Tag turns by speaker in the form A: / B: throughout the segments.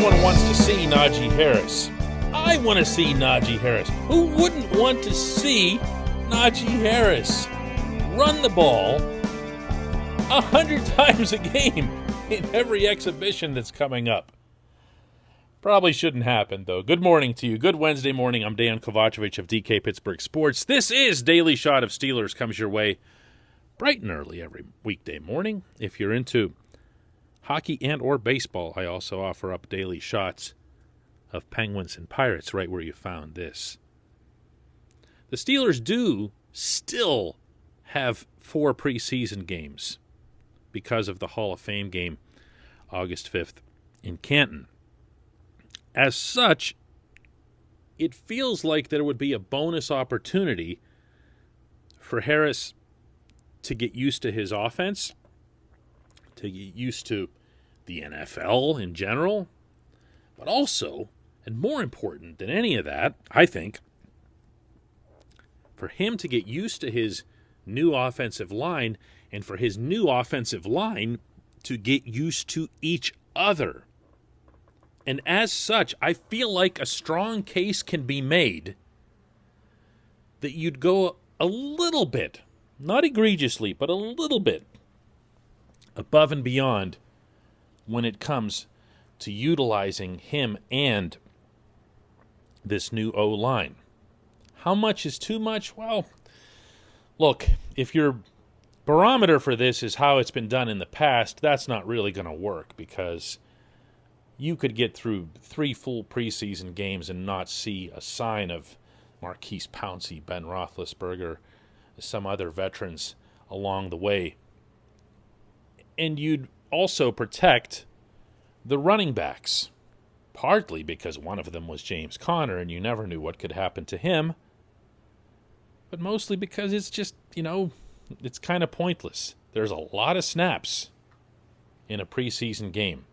A: Everyone wants to see Najee Harris. I want to see Najee Harris. Who wouldn't want to see Najee Harris run the ball 100 times a game in every exhibition that's coming up? Probably shouldn't happen, though. Good morning to you. Good Wednesday morning. I'm Dan Kovacevic of DK Pittsburgh Sports. This is Daily Shot of Steelers. Comes your way bright and early every weekday morning. If you're into hockey and or baseball, I also offer up daily shots of Penguins and Pirates right where you found this. The Steelers do still have 4 preseason games because of the Hall of Fame game August 5th in Canton. As such, it feels like there would be a bonus opportunity for Harris to get used to his offense, to get used to the NFL in general, but also, and more important than any of that, I think, for him to get used to his new offensive line and for his new offensive line to get used to each other. And as such, I feel like a strong case can be made that you'd go a little bit, not egregiously, but a little bit above and beyond when it comes to utilizing him and this new O-line. How much is too much? Well, look, if your barometer for this is how it's been done in the past, that's not really going to work because you could get through 3 full preseason games and not see a sign of Marquise Pouncey, Ben Roethlisberger, some other veterans along the way. And you'd also protect the running backs, partly because one of them was James Conner and you never knew what could happen to him, but mostly because it's just, it's kind of pointless. There's a lot of snaps in a preseason game,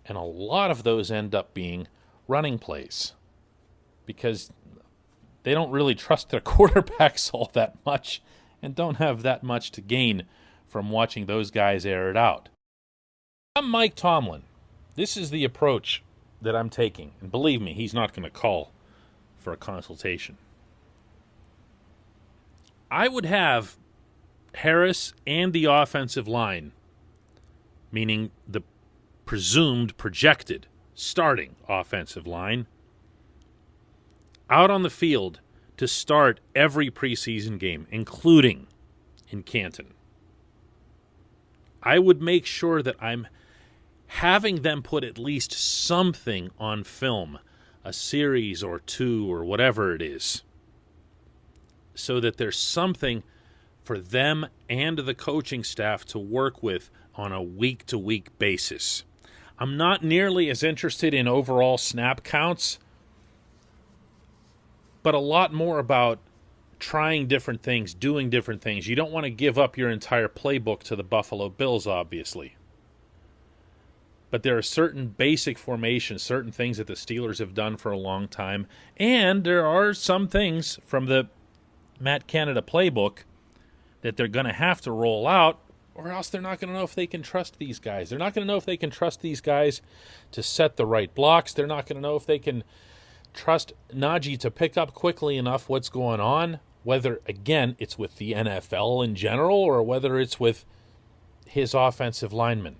A: and a lot of those end up being running plays because they don't really trust their quarterbacks all that much and don't have that much to gain from watching those guys air it out. I'm Mike Tomlin. This is the approach that I'm taking. And believe me, he's not going to call for a consultation. I would have Harris and the offensive line, meaning the presumed, projected, starting offensive line, out on the field to start every preseason game, including in Canton. I would make sure that I'm having them put at least something on film, a series or 2 or whatever it is, so that there's something for them and the coaching staff to work with on a week-to-week basis. I'm not nearly as interested in overall snap counts, but a lot more about trying different things, doing different things. You don't want to give up your entire playbook to the Buffalo Bills, obviously. But there are certain basic formations, certain things that the Steelers have done for a long time, and there are some things from the Matt Canada playbook that they're going to have to roll out, or else they're not going to know if they can trust these guys. They're not going to know if they can trust these guys to set the right blocks. They're not going to know if they can trust Najee to pick up quickly enough what's going on, whether, again, it's with the NFL in general or whether it's with his offensive linemen.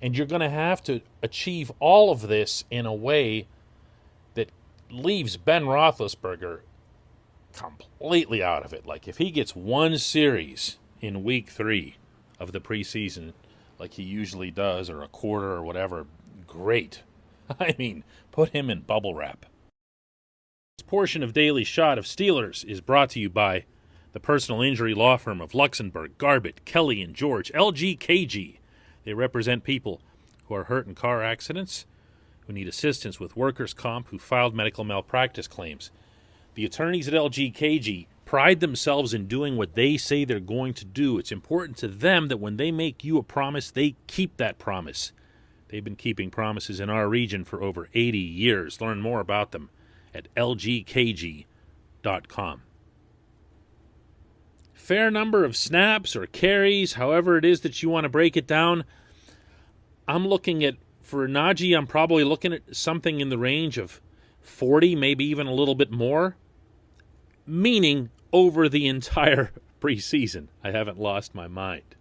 A: And you're going to have to achieve all of this in a way that leaves Ben Roethlisberger completely out of it. Like, if he gets 1 series in week 3 of the preseason, like he usually does, or a quarter or whatever, great. I mean, put him in bubble wrap. This portion of Daily Shot of Steelers is brought to you by the personal injury law firm of Luxembourg, Garbett, Kelly, and George, LGKG. They represent people who are hurt in car accidents, who need assistance with workers' comp, who filed medical malpractice claims. The attorneys at LGKG pride themselves in doing what they say they're going to do. It's important to them that when they make you a promise, they keep that promise. They've been keeping promises in our region for over 80 years. Learn more about them at lgkg.com. Fair number of snaps or carries, however it is that you want to break it down. I'm looking at For Najee, I'm probably looking at something in the range of 40, maybe even a little bit more, meaning over the entire preseason. I haven't lost my mind.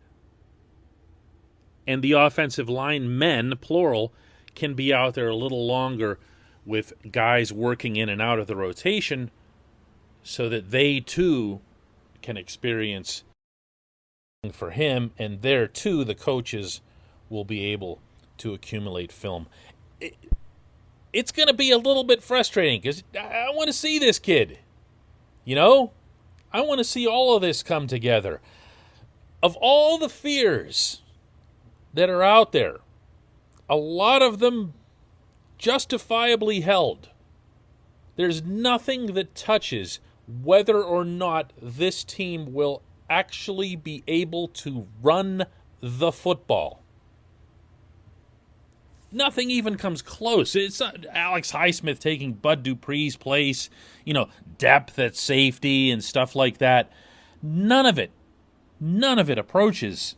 A: And the offensive line men, plural, can be out there a little longer with guys working in and out of the rotation so that they too can experience for him, and there too the coaches will be able to accumulate film. It's going to be a little bit frustrating because I want to see this kid. You know? I want to see all of this come together. Of all the fears that are out there, a lot of them justifiably held. There's nothing that touches whether or not this team will actually be able to run the football. Nothing even comes close. It's not Alex Highsmith taking Bud Dupree's place, depth at safety and stuff like that. None of it approaches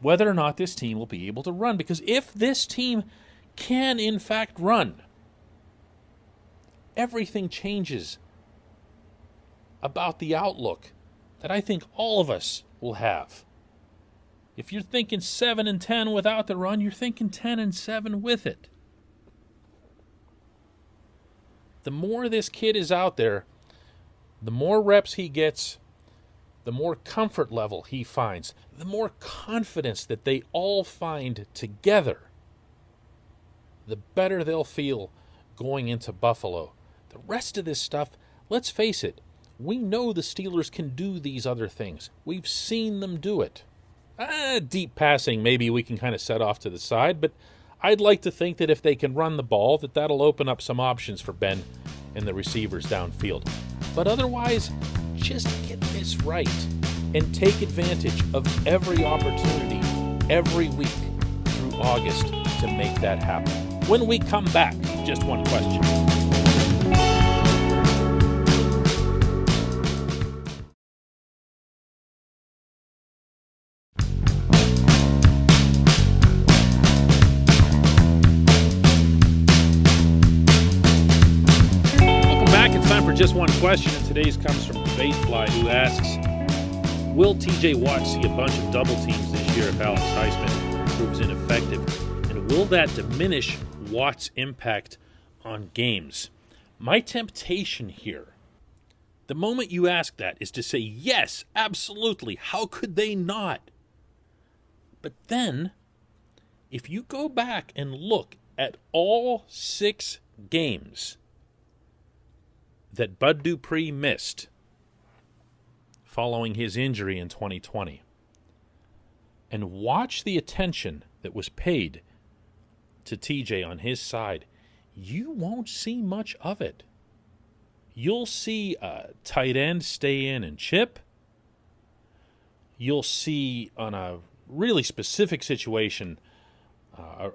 A: whether or not this team will be able to run. Because if this team can, in fact, run, everything changes about the outlook that I think all of us will have. If you're thinking 7-10 without the run, you're thinking 10-7 with it. The more this kid is out there, the more reps he gets, the more comfort level he finds, the more confidence that they all find together, the better they'll feel going into Buffalo. The rest of this stuff, let's face it, we know the Steelers can do these other things. We've seen them do it. Deep passing, maybe we can kind of set off to the side, but I'd like to think that if they can run the ball, that'll open up some options for Ben and the receivers downfield. But otherwise, just get this right and take advantage of every opportunity every week through August to make that happen. When we come back, just one question. Just one question, and today's comes from Baitfly, who asks, will TJ Watt see a bunch of double teams this year if Alex Highsmith proves ineffective? And will that diminish Watt's impact on games? My temptation here, the moment you ask that, is to say, yes, absolutely. How could they not? But then, if you go back and look at all 6 games that Bud Dupree missed following his injury in 2020, and watch the attention that was paid to TJ on his side, you won't see much of it. You'll see a tight end stay in and chip. You'll see, on a really specific situation,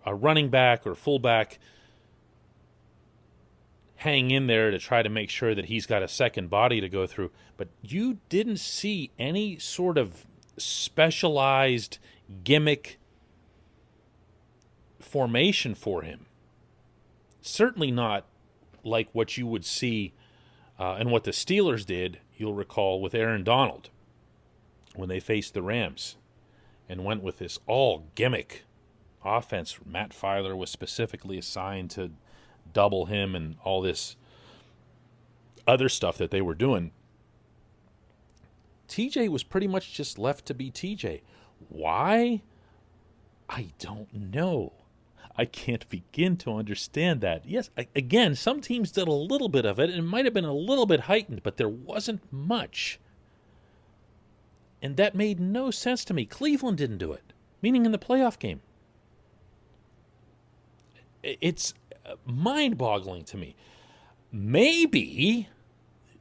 A: a running back or fullback hang in there to try to make sure that he's got a second body to go through. But you didn't see any sort of specialized gimmick formation for him. Certainly not like what you would see and what the Steelers did, you'll recall, with Aaron Donald when they faced the Rams and went with this all gimmick offense. Matt Filer was specifically assigned to double him and all this other stuff that they were doing. TJ was pretty much just left to be TJ. Why? I don't know. I can't begin to understand that. Yes, again, some teams did a little bit of it, and it might have been a little bit heightened, but there wasn't much. And that made no sense to me. Cleveland didn't do it, meaning in the playoff game. It's mind-boggling to me. Maybe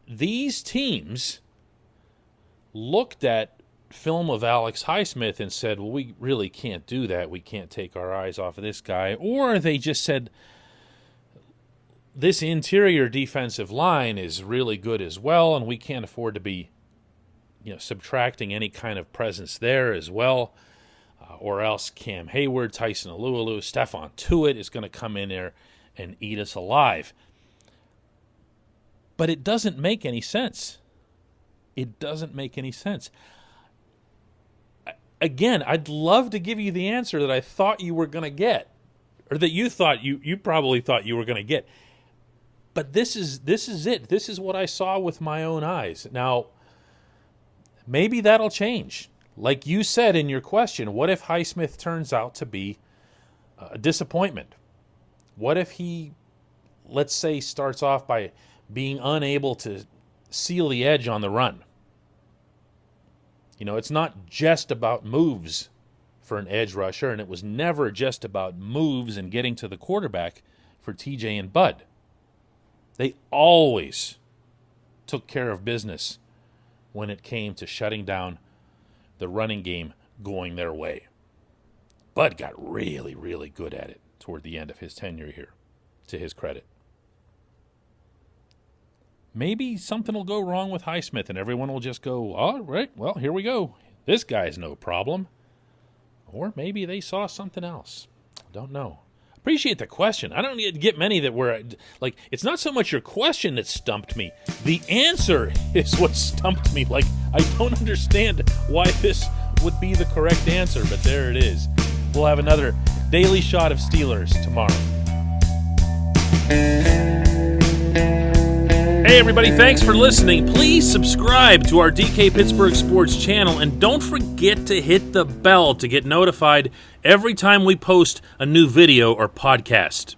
A: these teams looked at film of Alex Highsmith and said, well, we really can't do that. We can't take our eyes off of this guy. Or they just said, this interior defensive line is really good as well, and we can't afford to be subtracting any kind of presence there as well. or else Cam Hayward, Tyson Alualu, Stephon Tuitt is going to come in there and eat us alive. But it doesn't make any sense. It doesn't make any sense. Again, I'd love to give you the answer that I thought you were going to get, or that you thought you probably thought you were going to get. But this is it. This is what I saw with my own eyes. Now, maybe that'll change. Like you said in your question, what if Highsmith turns out to be a disappointment? What if he, let's say, starts off by being unable to seal the edge on the run? You know, it's not just about moves for an edge rusher, and it was never just about moves and getting to the quarterback for TJ and Bud. They always took care of business when it came to shutting down the running game going their way. Bud got really, really good at it toward the end of his tenure here, to his credit. Maybe something will go wrong with Highsmith and everyone will just go, all right, well, here we go. This guy's no problem. Or maybe they saw something else. Don't know. Appreciate the question. I don't get many that were, like, it's not so much your question that stumped me. The answer is what stumped me. Like, I don't understand why this would be the correct answer, but there it is. We'll have another Daily Shot of Steelers tomorrow. Hey everybody, thanks for listening. Please subscribe to our DK Pittsburgh Sports channel and don't forget to hit the bell to get notified every time we post a new video or podcast.